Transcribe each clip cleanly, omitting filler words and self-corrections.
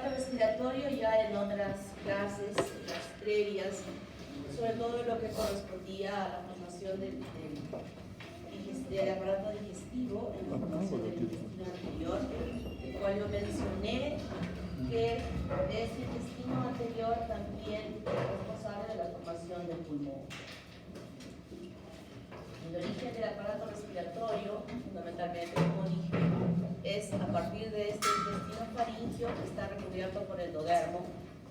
aparato respiratorio, ya en otras clases, las previas, sobre todo lo que correspondía a la formación del aparato digestivo, en la formación del intestino anterior, el cual yo mencioné que este intestino anterior también es responsable de la formación del pulmón. El origen del aparato respiratorio, fundamentalmente, como dije, es a partir de este intestino faríngeo que está recubierto por el endodermo,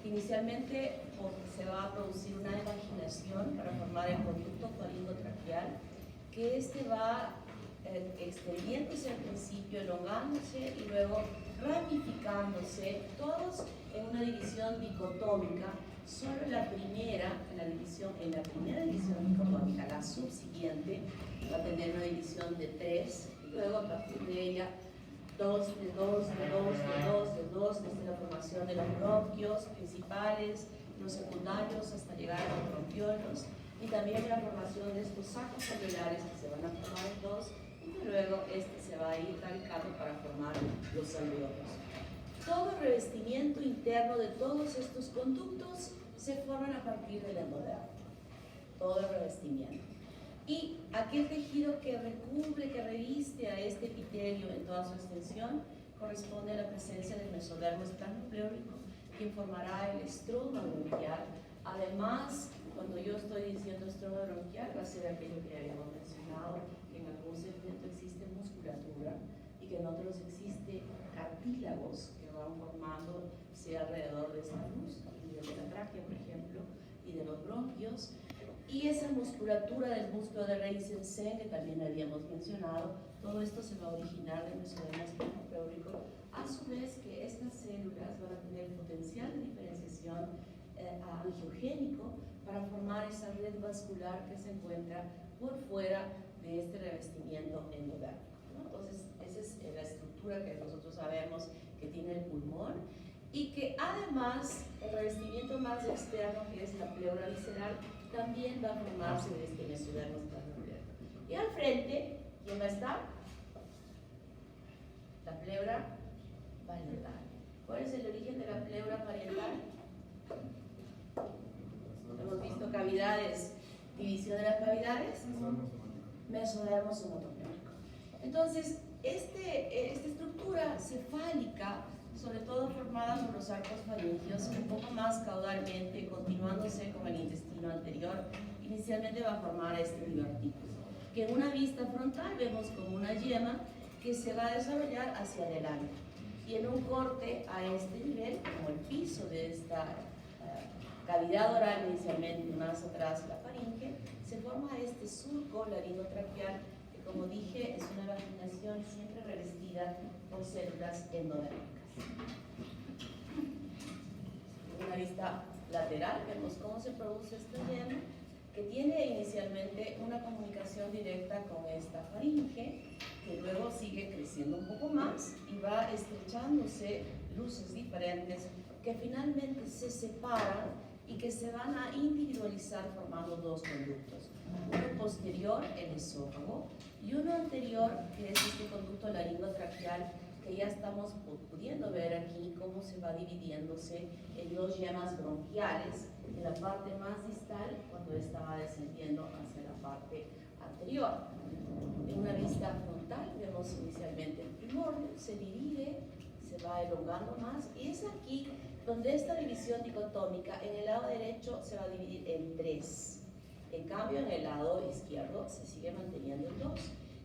que inicialmente se va a producir una evaginación para formar el conducto faringotraqueal, que este va extendiéndose al principio, elongándose y luego ramificándose, todos en una división dicotómica. Solo en la primera división dicotómica, la subsiguiente, va a tener una división de 3, y luego a partir de ella 2, de 2, de 2, de 2, de 2, desde la formación de los bronquios principales, los secundarios, hasta llegar a los bronquiolos, y también la formación de estos sacos alveolares que se van a formar en 2, y que luego se va a ir radicando para formar los alveolos. Todo el revestimiento interno de todos estos conductos se forman a partir del endodermo, todo el revestimiento. Y aquel tejido que recubre, que reviste a este epitelio en toda su extensión, corresponde a la presencia del mesodermo esternopleúrico, quien formará el estroma bronquial. Además, cuando yo estoy diciendo estroma bronquial, va a ser aquello que ya habíamos mencionado, que en algún segmento existe musculatura y que en otros existe cartílagos que van formando, sea alrededor de esta luz, de la tráquea, por ejemplo, y de los bronquios. Y esa musculatura del músculo de Reisensen, que también habíamos mencionado, todo esto se va a originar del mesodermo esternopleúrico, a su vez que estas células van a tener el potencial de diferenciación angiogénico para formar esa red vascular que se encuentra por fuera de este revestimiento endodérmico, ¿no? Entonces, esa es la estructura que nosotros sabemos que tiene el pulmón, y que además el revestimiento más externo, que es la pleura visceral, también va a formarse de este mesodermo esternopleúrico. Y al frente, ¿quién va a estar? La pleura parietal. ¿Cuál es el origen de la pleura parietal? Hemos visto cavidades, división de las cavidades, mesodermo somatopleúrico. Entonces, esta estructura cefálica, sobre todo formada por los arcos faringios, un poco más caudalmente, continuándose con el intestino anterior, inicialmente va a formar este divertículo, que en una vista frontal vemos como una yema que se va a desarrollar hacia adelante. Y en un corte a este nivel, como el piso de esta cavidad oral inicialmente, más atrás la faringe, se forma este surco laringotraqueal, que como dije es una vaginación siempre revestida con células endodérmicas. En una vista lateral vemos cómo se produce esta yema, que tiene inicialmente una comunicación directa con esta faringe, que luego sigue creciendo un poco más y va estrechándose luces diferentes que finalmente se separan y que se van a individualizar formando dos conductos. Uno posterior, el esófago, y uno anterior, que es este conducto laringotraqueal, que ya estamos pudiendo ver aquí cómo se va dividiéndose en dos yemas bronquiales, en la parte más distal, cuando esta va descendiendo hacia la parte anterior. En una vista frontal vemos inicialmente el primordio, se divide, se va elongando más, y es aquí donde esta división dicotómica en el lado derecho se va a dividir en 3. En cambio, en el lado izquierdo se sigue manteniendo en 2.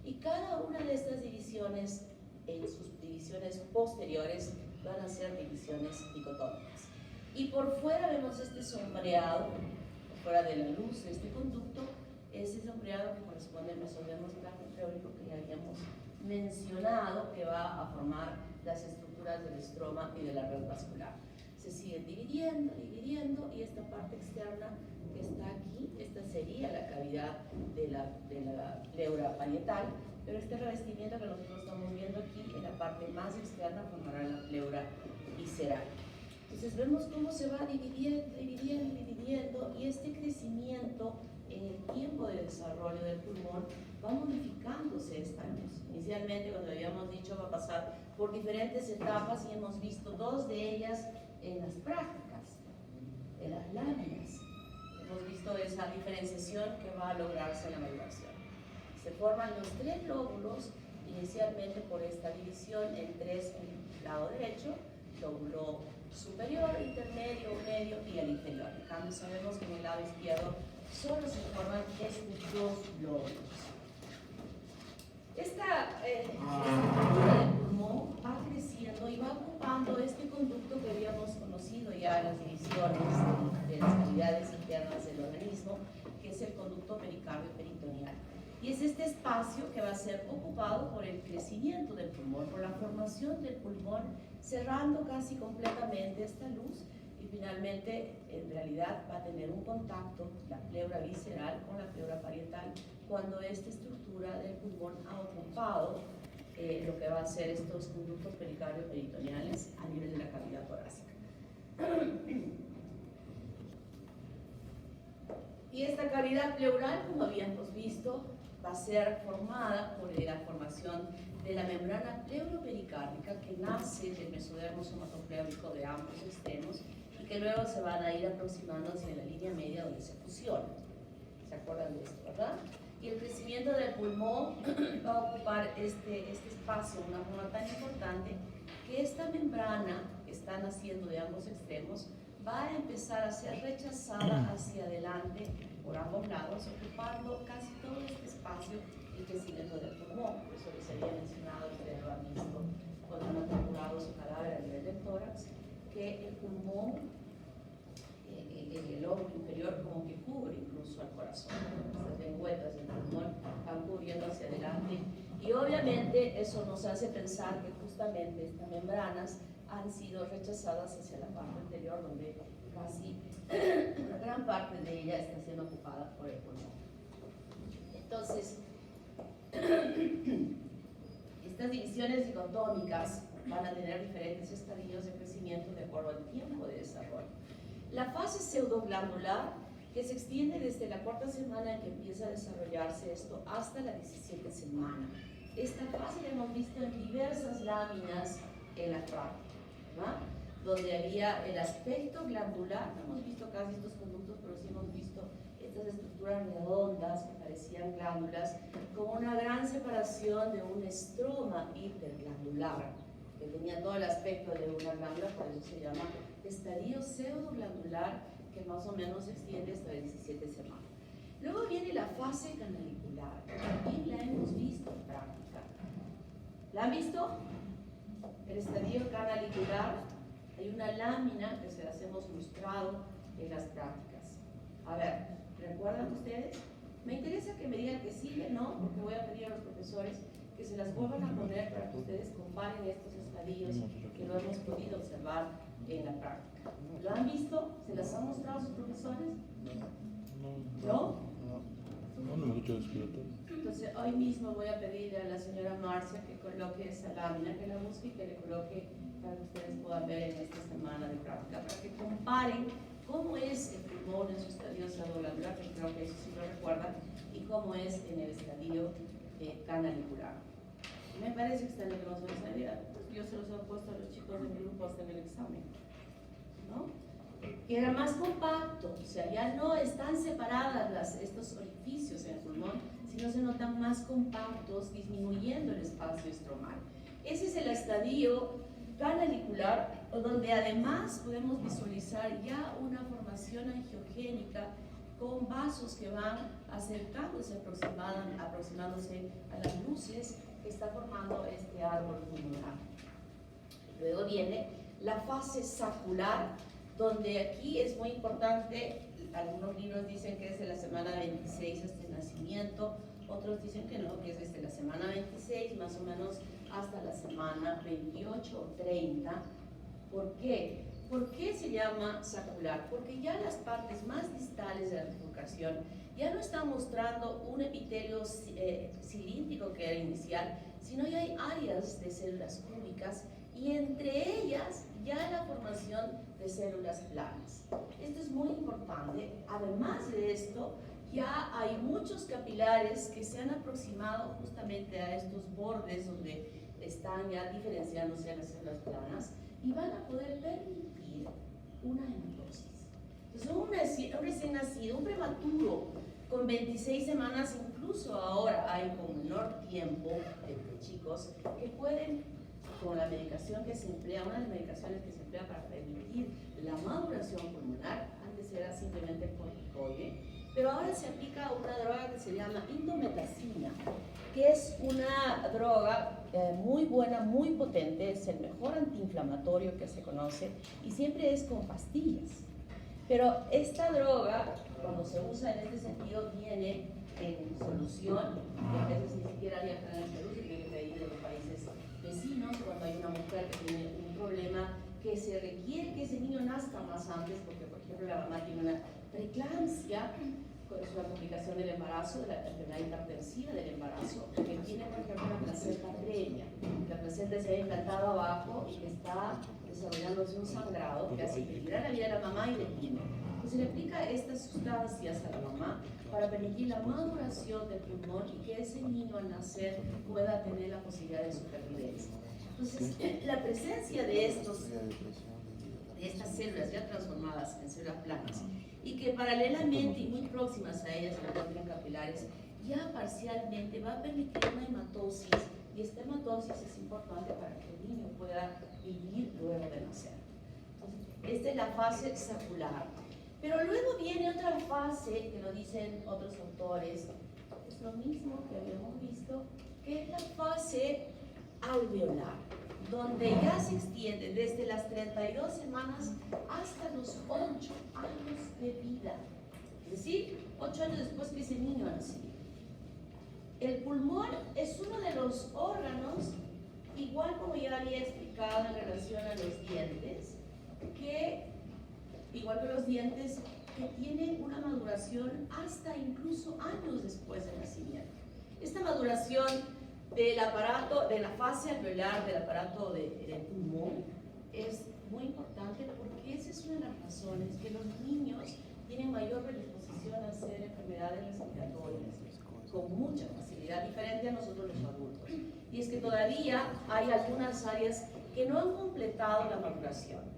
Y cada una de estas divisiones, en sus divisiones posteriores, van a ser divisiones dicotómicas. Y por fuera vemos este sombreado, por fuera de la luz de este conducto, ese sombreado que corresponde al mesodermo esternopleúrico que ya habíamos mencionado, que va a formar las estructuras del estroma y de la red vascular. Se siguen dividiendo, y esta parte externa que está aquí, esta sería la cavidad de la pleura parietal, pero este revestimiento que nosotros estamos viendo aquí, en la parte más externa, formará la pleura visceral. Entonces vemos cómo se va dividiendo, y este crecimiento en el tiempo de desarrollo del pulmón va modificándose esta luz. Inicialmente, cuando habíamos dicho, va a pasar por diferentes etapas, y hemos visto dos dos de ellas en las prácticas, en las láminas. Hemos visto esa diferenciación que va a lograrse en la maduración. Se forman los tres lóbulos, inicialmente por esta división en tres en el lado derecho, lóbulo superior, intermedio, medio y el inferior. En cambio, sabemos que en el lado izquierdo solo se forman estos dos lóbulos. Esta estructura del pulmón va creciendo y va ocupando este conducto que habíamos conocido ya en las divisiones de las cavidades internas del organismo, que es el conducto pericardio-peritoneal. Y es este espacio que va a ser ocupado por el crecimiento del pulmón, por la formación del pulmón, cerrando casi completamente esta luz y finalmente, en realidad, va a tener un contacto, la pleura visceral con la pleura parietal, cuando esta estructura del pulmón ha ocupado lo que va a ser estos conductos pericardio-peritoneales a nivel de la cavidad torácica. Y esta cavidad pleural, como habíamos visto, va a ser formada por la formación de la membrana pleuropericárdica que nace del mesodermo somatopleurico de ambos extremos y que luego se van a ir aproximando hacia la línea media donde se fusionan. ¿Se acuerdan de esto, verdad? Y el crecimiento del pulmón va a ocupar este espacio de una forma tan importante que esta membrana que está naciendo de ambos extremos va a empezar a ser rechazada hacia adelante por ambos lados, ocupando casi todo este espacio el crecimiento del pulmón. Por eso les había mencionado, ustedes lo han visto cuando han capturado su cadáver a nivel del tórax, que el pulmón, el lóbulo inferior, como que cubre incluso al corazón. Estas lengüetas del pulmón van cubriendo hacia adelante. Y obviamente eso nos hace pensar que justamente estas membranas han sido rechazadas hacia la parte anterior, donde casi una gran parte de ella está siendo ocupada por el pulmón. Entonces, estas divisiones dicotómicas van a tener diferentes estadios de crecimiento de acuerdo al tiempo de desarrollo. La fase pseudoglandular, que se extiende desde la cuarta semana en que empieza a desarrollarse esto hasta la 17 semana. Esta fase la hemos visto en diversas láminas en la práctica, ¿verdad? Donde había el aspecto glandular, no hemos visto casi estos conductos, pero sí hemos visto estas estructuras redondas que parecían glándulas, con una gran separación de un estroma hiperglandular, que tenía todo el aspecto de una glándula, por eso se llama estadio pseudoglandular, que más o menos se extiende hasta 17 semanas. Luego viene la fase canalicular, que también la hemos visto en práctica. ¿La han visto? El estadio canalicular, hay una lámina que se las hemos mostrado en las prácticas. A ver, ¿recuerdan ustedes? Me interesa que me digan que sí, que no, porque voy a pedir a los profesores que se las vuelvan a poner para que ustedes comparen estos estadios que no hemos podido observar en la práctica. ¿Lo han visto? ¿Se las han mostrado a sus profesores? ¿No? No me he dicho respiratorio. Entonces, hoy mismo voy a pedir a la señora Marcia que coloque esa lámina, que la busque y que le coloque para que ustedes puedan ver en esta semana de práctica, para que comparen cómo es el pulmón en su estadio pseudoglandular, que creo que eso sí lo recuerdan, y cómo es en el estadio canalicular. Me parece que está en la transversalidad, pues yo se los he puesto a los chicos de mi grupo hasta en el examen, ¿no? Que era más compacto, o sea, ya no están separadas estos orificios en el pulmón, sino se notan más compactos, disminuyendo el espacio estromal. Ese es el estadio canalicular, donde además podemos visualizar ya una formación angiogénica con vasos que van acercándose, aproximándose a las luces que está formando este árbol pulmonar. Luego viene la fase sacular, donde aquí es muy importante, algunos libros dicen que es de la semana 26 hasta el nacimiento, otros dicen que no, que es desde la semana 26 más o menos hasta la semana 28 o 30. ¿Por qué? ¿Por qué se llama sacular? Porque ya las partes más distales de la bifurcación ya no están mostrando un epitelio cilíndrico que era inicial, sino ya hay áreas de células cúbicas y entre ellas ya la formación de células planas. Esto es muy importante. Además de esto, ya hay muchos capilares que se han aproximado justamente a estos bordes donde están ya diferenciándose las células planas y van a poder permitir una hematosis. Entonces, un recién nacido, un prematuro, con 26 semanas, incluso ahora hay con menor tiempo de chicos que pueden, con la medicación que se emplea, una de las medicaciones que se emplea para permitir la maduración pulmonar, antes era simplemente corticoide, pero ahora se aplica una droga que se llama indometacina, que es una droga muy buena, muy potente, es el mejor antiinflamatorio que se conoce y siempre es con pastillas. Pero esta droga, cuando se usa en este sentido, viene en solución, que a veces ni siquiera viajan en Perú, se tiene que pedir de los países vecinos, cuando hay una mujer que tiene un problema que se requiere que ese niño nazca más antes, porque por ejemplo la mamá tiene una preeclampsia, es una complicación del embarazo, de la enfermedad hipertensiva del embarazo, que tiene por ejemplo una placenta previa, la placenta se ha implantado abajo y que está desarrollándose un sangrado que hace peligrar la vida de la mamá y del niño. Entonces le aplica estas sustancias a la mamá para permitir la maduración del pulmón y que ese niño al nacer pueda tener la posibilidad de supervivencia. Entonces, la presencia de estas células ya transformadas en células planas y que paralelamente y muy próximas a ellas se encuentran capilares, ya parcialmente va a permitir una hematosis, y esta hematosis es importante para que el niño pueda vivir luego de nacer. Entonces, esta es la fase sacular. Pero luego viene otra fase, que lo dicen otros autores, es lo mismo que habíamos visto, que es la fase alveolar, donde ya se extiende desde las 32 semanas hasta los 8 años de vida. Es decir, 8 años después que ese niño ha nacido. El pulmón es uno de los órganos, igual como ya había explicado en relación a los dientes, que igual que los dientes, que tienen una maduración hasta incluso años después del nacimiento. Esta maduración del aparato, de la fase alveolar del aparato del pulmón, es muy importante porque esa es una de las razones que los niños tienen mayor predisposición a hacer enfermedades respiratorias con mucha facilidad, diferente a nosotros los adultos. Y es que todavía hay algunas áreas que no han completado la maduración.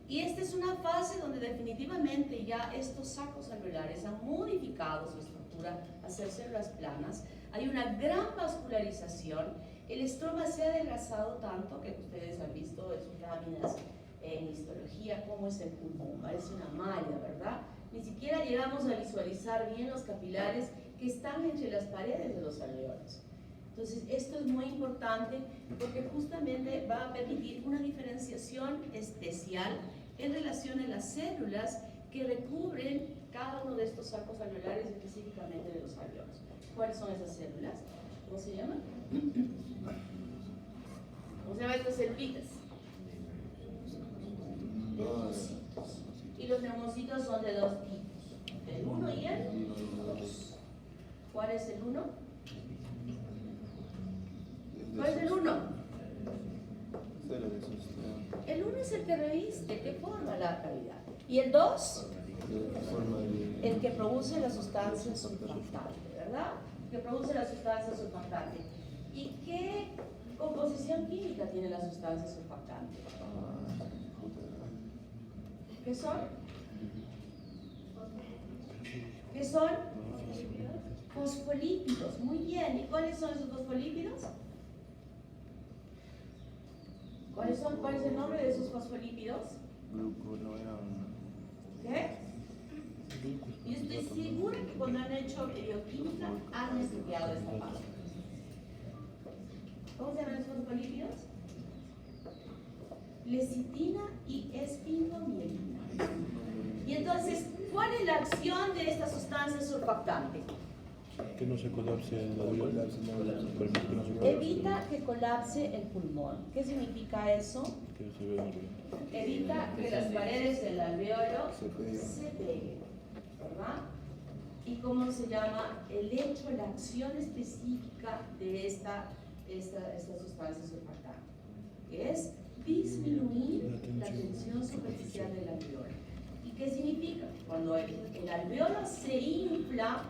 Y esta es una fase donde definitivamente ya estos sacos alveolares han modificado su estructura a ser células planas. Hay una gran vascularización. El estroma se ha adelgazado tanto que ustedes han visto en sus láminas en histología cómo es el pulmón. Parece una malla, ¿verdad? Ni siquiera llegamos a visualizar bien los capilares que están entre las paredes de los alveolos. Entonces, esto es muy importante porque justamente va a permitir una diferenciación especial en relación a las células que recubren cada uno de estos sacos alveolares, específicamente de los alveolos. ¿Cuáles son esas células? ¿Cómo se llaman? ¿Cómo se llaman estas celulitas? Neumocitos. Y los neumocitos son de dos tipos, el 1 y el 2. ¿Cuál es el 1? ¿Cuál es el 1? El 1 es el que reviste, que forma la cavidad. ¿Y el 2? El que produce la sustancia surfactante, ¿verdad? Que produce la sustancia surfactante. ¿Y qué composición química tiene la sustancia surfactante? ¿Qué son? ¿Qué son? Fosfolípidos. Muy bien. ¿Y cuáles son esos fosfolípidos? ¿Cuál es el nombre de esos fosfolípidos? ¿Qué? Yo estoy segura que cuando han hecho bioquímica han estudiado esta parte. ¿Cómo se llaman los fosfolípidos? Lecitina y esfingomielina. Y entonces, ¿cuál es la acción de esta sustancia surfactante? Que no se colapse el alveolo. Evita que colapse el pulmón. ¿Qué significa eso? Que se vea bien. Evita que las paredes del alveolo se peguen, ¿verdad? ¿Y cómo se llama? El hecho, la acción específica de esta sustancia surfactante, que es disminuir la tensión superficial del alveolo. ¿Y qué significa? Cuando el alveolo se infla,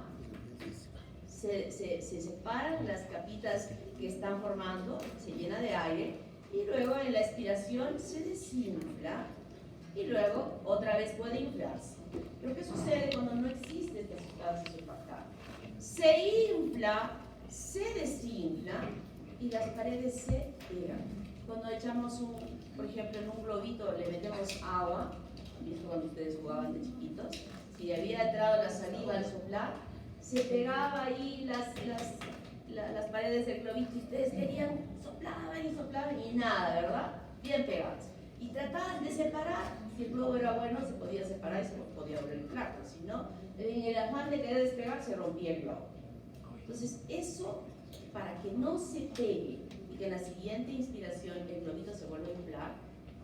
se separan las capitas que están formando, se llena de aire, y luego en la expiración se desinfla y luego otra vez puede inflarse. Pero ¿qué sucede cuando no existe esta sustancia surfactante? Se infla, se desinfla y las paredes se pegan. Cuando echamos por ejemplo, en un globito le metemos agua, ¿visto cuando ustedes jugaban de chiquitos? Si había entrado la saliva al soplar, se pegaba ahí las paredes del globito y ustedes querían, soplaban y nada, ¿verdad? Bien pegados. Y trataban de separar, si el globo era bueno se podía separar y se podía volver el claro, si no, en el afán de querer despegar se rompía el globo. Entonces eso, para que no se pegue y que en la siguiente inspiración el globito se vuelva a inflar,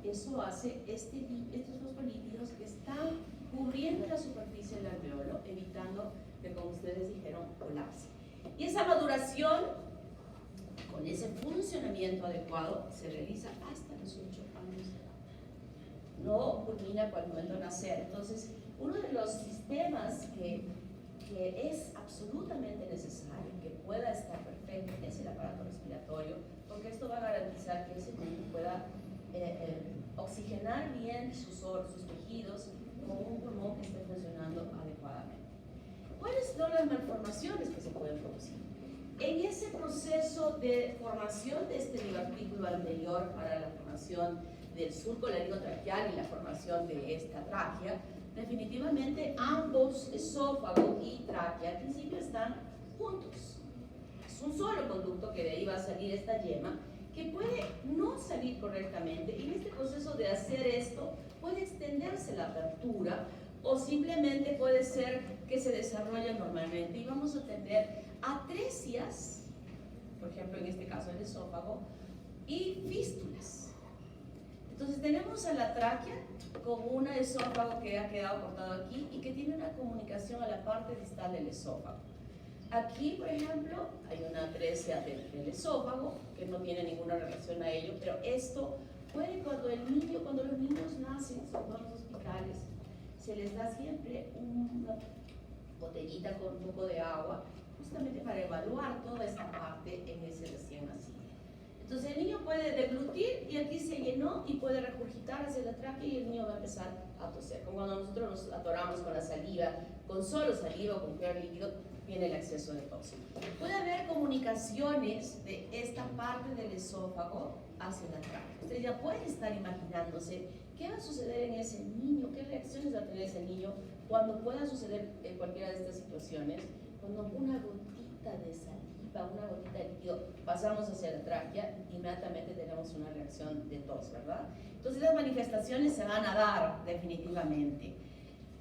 eso hace estos fosfolípidos que están cubriendo la superficie del alveolo, evitando que, como ustedes dijeron, colapse. Y esa maduración, con ese funcionamiento adecuado, se realiza hasta los 8 años de edad. No culmina cuando momento de nacer. Entonces, uno de los sistemas que es absolutamente necesario que pueda estar perfecto es el aparato respiratorio, porque esto va a garantizar que ese niño pueda oxigenar bien sus tejidos con un pulmón que esté funcionando adecuadamente. ¿Cuáles son las malformaciones que se pueden producir? En ese proceso de formación de este divertículo anterior para la formación del surco laringotraqueal y la formación de esta tráquea, definitivamente ambos, esófago y tráquea, al principio están juntos. Es un solo conducto que de ahí va a salir esta yema, que puede no salir correctamente, y en este proceso de hacer esto puede extenderse la apertura o simplemente puede ser que se desarrolle normalmente y vamos a tener atresias, por ejemplo en este caso el esófago, y fístulas. Entonces tenemos a la tráquea con un esófago que ha quedado cortado aquí y que tiene una comunicación a la parte distal del esófago. Aquí, por ejemplo, hay una atresia del esófago que no tiene ninguna relación a ello, pero esto puede cuando los niños nacen, son todos hospitales, se les da siempre una botellita con un poco de agua, justamente para evaluar toda esta parte en ese recién nacido. Entonces el niño puede deglutir y aquí se llenó y puede regurgitar hacia la tráquea y el niño va a empezar a toser. Como cuando nosotros nos atoramos con la saliva, con solo saliva o con cualquier líquido, viene el exceso de tóxico. Puede haber comunicaciones de esta parte del esófago hacia la tráquea. Ustedes ya pueden estar imaginándose qué va a suceder en ese niño, qué reacciones va a tener ese niño cuando pueda suceder en cualquiera de estas situaciones, cuando una gotita de saliva, una gotita de líquido, pasamos hacia la tráquea, inmediatamente tenemos una reacción de tos, ¿verdad? Entonces las manifestaciones se van a dar definitivamente.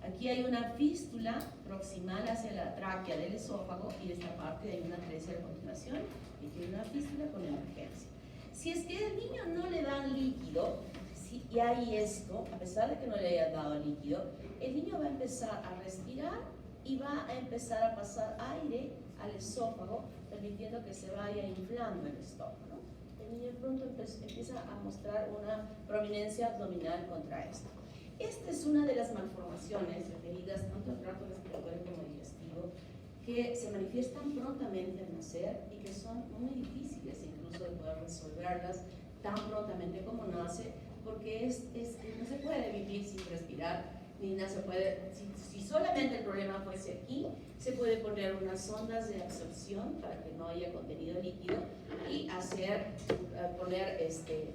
Aquí hay una fístula proximal hacia la tráquea del esófago y de esta parte hay una atresia a continuación y tiene una fístula con emergencia. Si es que al niño no le dan líquido, y hay esto, a pesar de que no le hayan dado líquido, el niño va a empezar a respirar y va a empezar a pasar aire al esófago, permitiendo que se vaya inflando el estómago, ¿no? El niño pronto empieza a mostrar una prominencia abdominal contra esto. Esta es una de las malformaciones referidas tanto al tracto respiratorio como digestivo que se manifiestan prontamente al nacer y que son muy difíciles incluso de poder resolverlas tan prontamente como nace, porque no se puede vivir sin respirar, ni no se puede, si solamente el problema fuese aquí, se puede poner unas sondas de absorción para que no haya contenido líquido y poner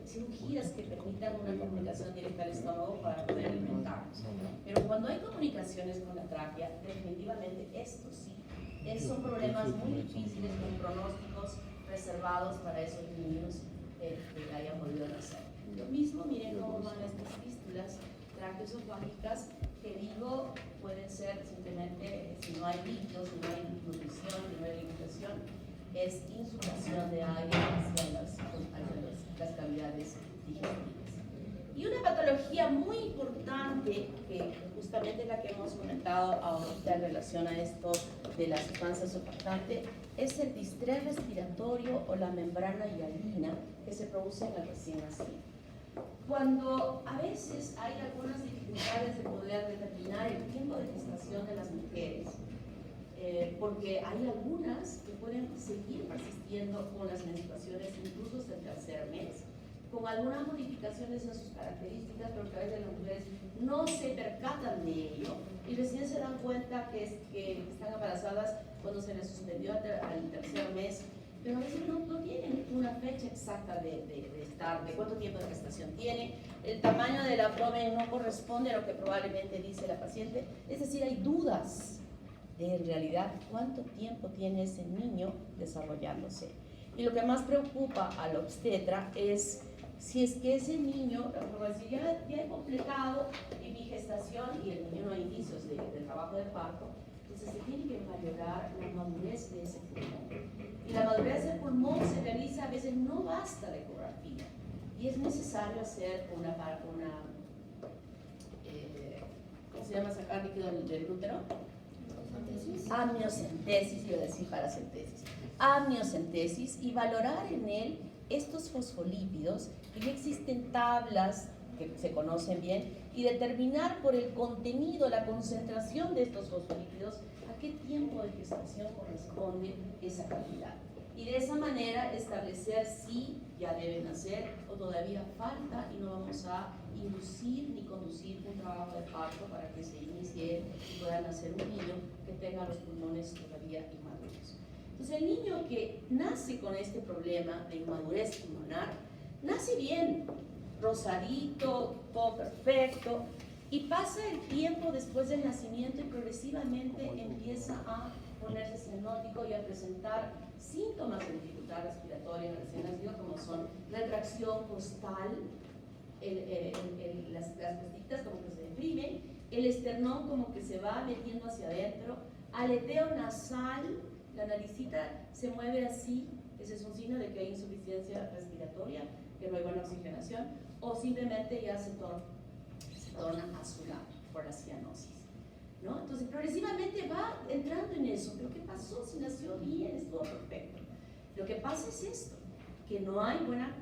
cirugías que permitan una comunicación directa al estómago para poder alimentarnos. Pero cuando hay comunicaciones con la tráquea, definitivamente esto sí, son problemas muy difíciles con pronósticos reservados para esos niños que hayan podido nacer. Lo mismo, miren cómo van estas fístulas traqueoesofágicas que digo pueden ser simplemente, si no hay líquidos, si no hay nutrición, si no hay alimentación, es insulación de aire hacia las cavidades digestivas. Y una patología muy importante, que justamente es la que hemos comentado ahorita en relación a esto de la sustancia surfactante, es el distrés respiratorio o la membrana hialina que se produce en el recién nacido. Cuando a veces hay algunas dificultades de poder determinar el tiempo de gestación de las mujeres, porque hay algunas que pueden seguir persistiendo con las menstruaciones incluso hasta el tercer mes, con algunas modificaciones en sus características, pero que a veces las mujeres no se percatan de ello y recién se dan cuenta que están embarazadas cuando se les suspendió al tercer mes, pero a veces no tienen una fecha exacta de cuánto tiempo de gestación tiene, el tamaño del abdomen no corresponde a lo que probablemente dice la paciente, es decir, hay dudas de en realidad cuánto tiempo tiene ese niño desarrollándose. Y lo que más preocupa al obstetra es si es que ese niño, si ya he completado mi gestación y el niño no hay indicios de trabajo de parto, entonces se tiene que valorar la madurez de ese pulmón. Y la madurez del pulmón se realiza, a veces no basta la ecografía, y es necesario hacer ¿cómo se llama sacar líquido del útero? Amniocentesis, iba a decir paracentesis. Amniocentesis, y valorar en él estos fosfolípidos, que ya existen tablas que se conocen bien, y determinar por el contenido, la concentración de estos fosfolípidos, a qué tiempo de gestación corresponde esa cantidad. Y de esa manera establecer si ya deben hacer o todavía falta y no vamos a inducir ni conducir un trabajo de parto para que se inicie y puedan hacer un niño que tenga los pulmones todavía inmaduros. Entonces el niño que nace con este problema de inmadurez pulmonar, nace bien, rosadito, todo perfecto, y pasa el tiempo después del nacimiento y progresivamente empieza a ponerse cianótico y a presentar síntomas de dificultad respiratoria en el recién nacido, como son retracción costal, las costillas como que se deprimen, el esternón como que se va metiendo hacia adentro, aleteo nasal, la naricita se mueve así, ese es un signo de que hay insuficiencia respiratoria, que no hay buena oxigenación, o simplemente ya se torna azulado por la cianosis, ¿no? Entonces progresivamente va entrando en eso. ¿Pero qué pasó? Si nació bien, estuvo perfecto. Lo que pasa es esto, que no hay buena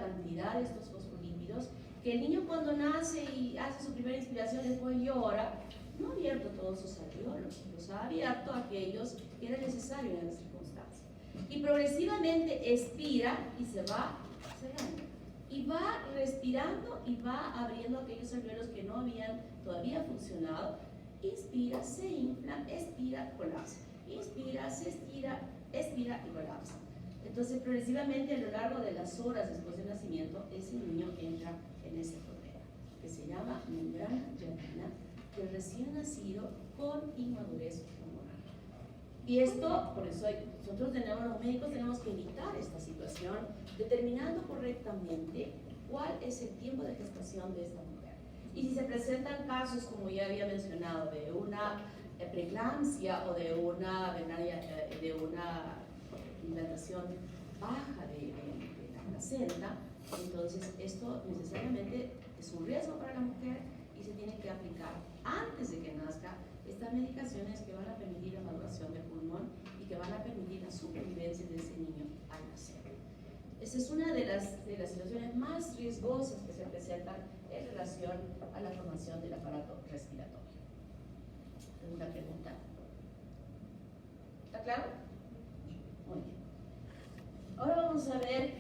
cantidad de estos fosfolípidos, que el niño cuando nace y hace su primera inspiración después llora, no ha abierto todos sus alveolos, los ha abierto aquellos que era necesario en la circunstancia. Y progresivamente expira y se va cerrando. Y va respirando y va abriendo aquellos alveolos que no habían todavía funcionado. Inspira, se infla, expira, colapsa. Inspira, se estira, expira y colapsa. Entonces, progresivamente a lo largo de las horas después del nacimiento, ese niño entra en este problema, que se llama membrana llatina del recién nacido con inmadurez pulmonar. Y esto, por eso nosotros los médicos tenemos que evitar esta situación, determinando correctamente cuál es el tiempo de gestación de esta mujer. Y si se presentan casos, como ya había mencionado, de una preeclampsia o de una dilatación baja de la placenta, entonces esto necesariamente es un riesgo para la mujer y se tiene que aplicar antes de que nazca estas medicaciones que van a permitir la maduración del pulmón y que van a permitir la supervivencia de ese niño al nacer. Esa es una de las situaciones más riesgosas que se presentan en relación a la formación del aparato respiratorio. ¿Alguna pregunta? ¿Está claro? Muy bien. Ahora vamos a ver